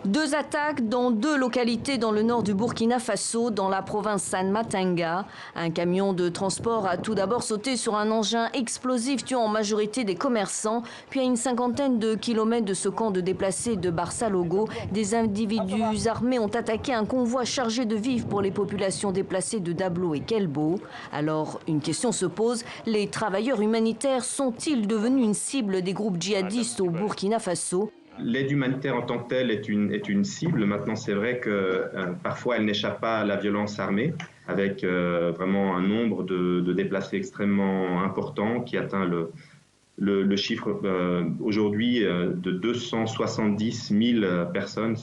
Deux attaques dans deux localités dans le nord du Burkina Faso, dans la province San-Matenga. Un camion de transport a tout d'abord sauté sur un engin explosif tuant en majorité des commerçants. Puis à une cinquantaine de kilomètres de ce camp de déplacés de Barça-Logo, des individus armés ont attaqué un convoi chargé de vivres pour les populations déplacées de Dablo et Kelbo. Alors une question se pose, les travailleurs humanitaires sont-ils devenus une cible des groupes djihadistes au Burkina Faso ? L'aide humanitaire en tant que telle est une cible. Maintenant, c'est vrai que parfois, elle n'échappe pas à la violence armée, avec vraiment un nombre de déplacés extrêmement important qui atteint le chiffre aujourd'hui de 270 000 personnes.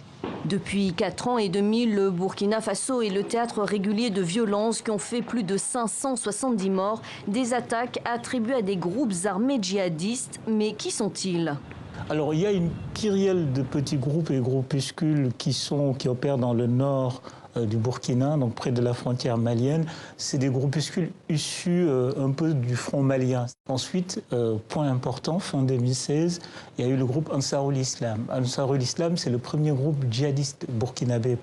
Depuis 4 ans et demi, le Burkina Faso est le théâtre régulier de violences qui ont fait plus de 570 morts, des attaques attribuées à des groupes armés djihadistes. Mais qui sont-ils ? Alors il y a une kyrielle de petits groupes et groupuscules qui opèrent dans le nord du Burkina, donc près de la frontière malienne. C'est des groupuscules issus un peu du front malien. Ensuite, point important, fin 2016, il y a eu le groupe Ansarul Islam. Ansarul Islam, c'est le premier groupe djihadiste burkinabé.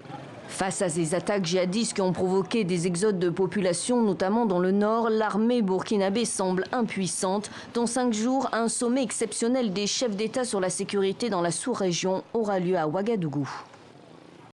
Face à ces attaques djihadistes qui ont provoqué des exodes de population, notamment dans le nord, l'armée burkinabé semble impuissante. Dans 5 jours, un sommet exceptionnel des chefs d'État sur la sécurité dans la sous-région aura lieu à Ouagadougou.